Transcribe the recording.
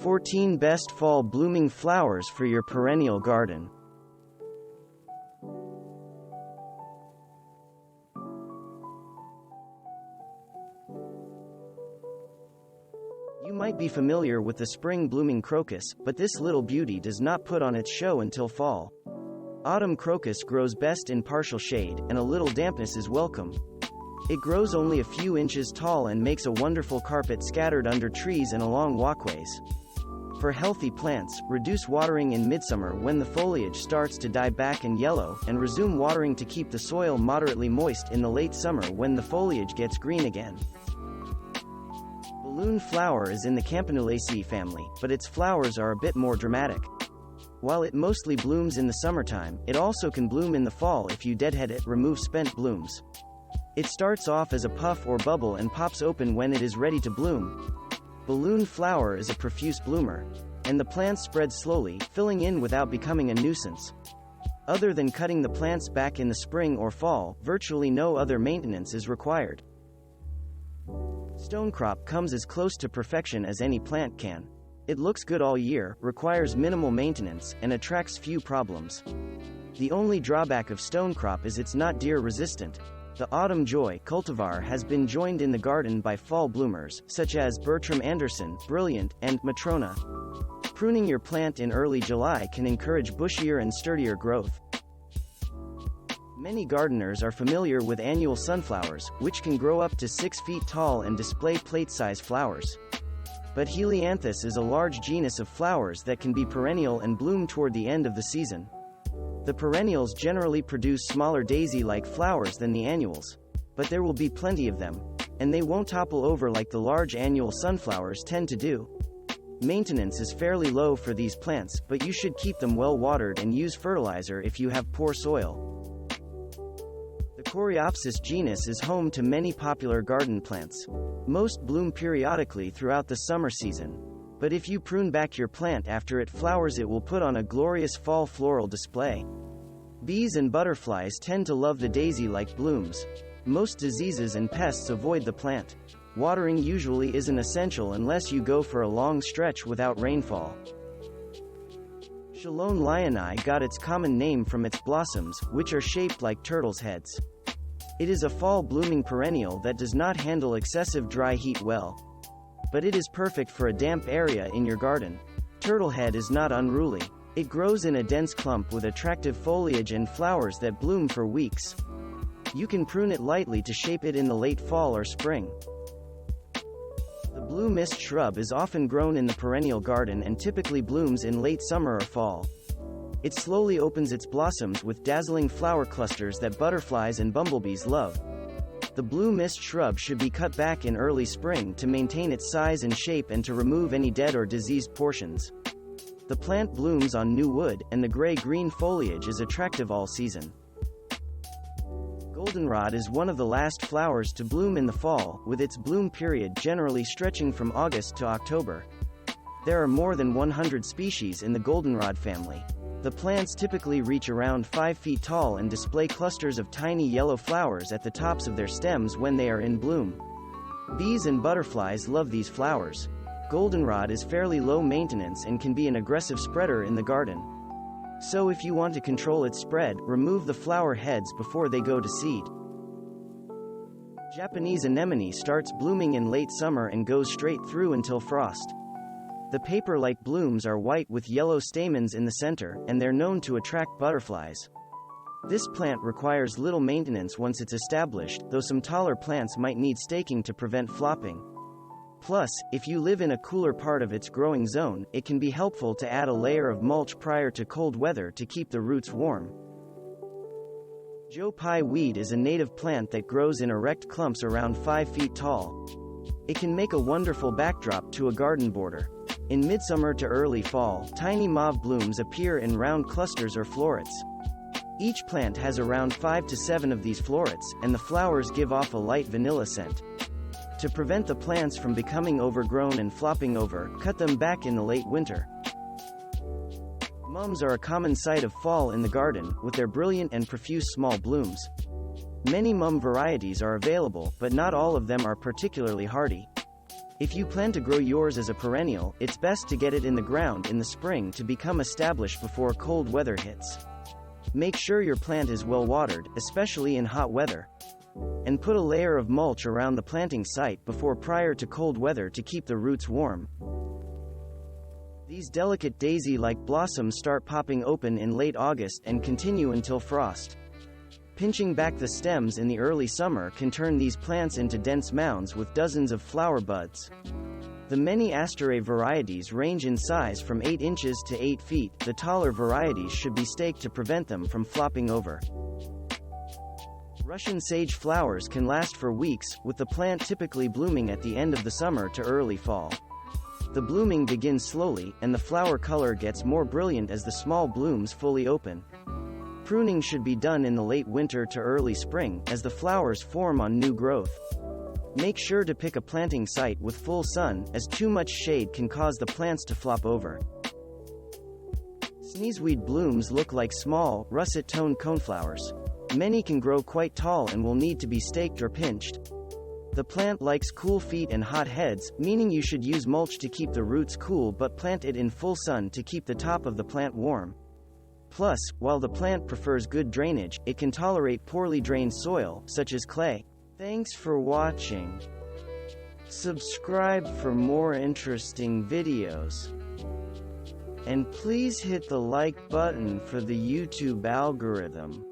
14 Best Fall Blooming Flowers for Your Perennial Garden. You might be familiar with the spring-blooming crocus, but this little beauty does not put on its show until fall. Autumn crocus grows best in partial shade, and a little dampness is welcome. It grows only a few inches tall and makes a wonderful carpet scattered under trees and along walkways. For healthy plants, reduce watering in midsummer when the foliage starts to die back and yellow, and resume watering to keep the soil moderately moist in the late summer when the foliage gets green again. Balloon flower is in the Campanulaceae family, but its flowers are a bit more dramatic. While it mostly blooms in the summertime, it also can bloom in the fall if you deadhead it, remove spent blooms. It starts off as a puff or bubble and pops open when it is ready to bloom. Balloon flower is a profuse bloomer, and the plants spread slowly, filling in without becoming a nuisance. Other than cutting the plants back in the spring or fall, virtually no other maintenance is required. Stonecrop comes as close to perfection as any plant can. It looks good all year, requires minimal maintenance, and attracts few problems. The only drawback of Stonecrop is it's not deer resistant. The Autumn Joy cultivar has been joined in the garden by fall bloomers, such as Bertram Anderson, Brilliant, and Matrona. Pruning your plant in early July can encourage bushier and sturdier growth. Many gardeners are familiar with annual sunflowers, which can grow up to 6 feet tall and display plate-sized flowers. But Helianthus is a large genus of flowers that can be perennial and bloom toward the end of the season. The perennials generally produce smaller daisy-like flowers than the annuals. But there will be plenty of them, and they won't topple over like the large annual sunflowers tend to do. Maintenance is fairly low for these plants, but you should keep them well watered and use fertilizer if you have poor soil. The Coreopsis genus is home to many popular garden plants. Most bloom periodically throughout the summer season. But if you prune back your plant after it flowers, it will put on a glorious fall floral display. Bees and butterflies tend to love the daisy-like blooms. Most diseases and pests avoid the plant. Watering usually isn't essential unless you go for a long stretch without rainfall. Chelone lyonii got its common name from its blossoms, which are shaped like turtles' heads. It is a fall-blooming perennial that does not handle excessive dry heat well. But it is perfect for a damp area in your garden. Turtlehead is not unruly. It grows in a dense clump with attractive foliage and flowers that bloom for weeks. You can prune it lightly to shape it in the late fall or spring. The blue mist shrub is often grown in the perennial garden and typically blooms in late summer or fall. It slowly opens its blossoms with dazzling flower clusters that butterflies and bumblebees love. The blue mist shrub should be cut back in early spring to maintain its size and shape and to remove any dead or diseased portions. The plant blooms on new wood, and the gray-green foliage is attractive all season. Goldenrod is one of the last flowers to bloom in the fall, with its bloom period generally stretching from August to October. There are more than 100 species in the goldenrod family. The plants typically reach around 5 feet tall and display clusters of tiny yellow flowers at the tops of their stems when they are in bloom. Bees and butterflies love these flowers. Goldenrod is fairly low maintenance and can be an aggressive spreader in the garden. So if you want to control its spread, remove the flower heads before they go to seed. Japanese anemone starts blooming in late summer and goes straight through until frost. The paper-like blooms are white with yellow stamens in the center, and they're known to attract butterflies. This plant requires little maintenance once it's established, though some taller plants might need staking to prevent flopping. Plus, if you live in a cooler part of its growing zone, it can be helpful to add a layer of mulch prior to cold weather to keep the roots warm. Pye Weed is a native plant that grows in erect clumps around 5 feet tall. It can make a wonderful backdrop to a garden border. In midsummer to early fall, tiny mauve blooms appear in round clusters or florets. Each plant has around 5 to 7 of these florets, and the flowers give off a light vanilla scent. To prevent the plants from becoming overgrown and flopping over, cut them back in the late winter. Mums are a common sight of fall in the garden, with their brilliant and profuse small blooms. Many mum varieties are available, but not all of them are particularly hardy. If you plan to grow yours as a perennial, it's best to get it in the ground in the spring to become established before cold weather hits. Make sure your plant is well watered, especially in hot weather. And put a layer of mulch around the planting site prior to cold weather to keep the roots warm. These delicate daisy-like blossoms start popping open in late August and continue until frost. Pinching back the stems in the early summer can turn these plants into dense mounds with dozens of flower buds. The many Asterae varieties range in size from 8 inches to 8 feet. The taller varieties should be staked to prevent them from flopping over. Russian sage flowers can last for weeks, with the plant typically blooming at the end of the summer to early fall. The blooming begins slowly, and the flower color gets more brilliant as the small blooms fully open. Pruning should be done in the late winter to early spring, as the flowers form on new growth. Make sure to pick a planting site with full sun, as too much shade can cause the plants to flop over. Sneezeweed blooms look like small, russet-toned coneflowers. Many can grow quite tall and will need to be staked or pinched. The plant likes cool feet and hot heads, meaning you should use mulch to keep the roots cool but plant it in full sun to keep the top of the plant warm. Plus, while the plant prefers good drainage, it can tolerate poorly drained soil, such as clay. Thanks for watching. Subscribe for more interesting videos. And please hit the like button for the YouTube algorithm.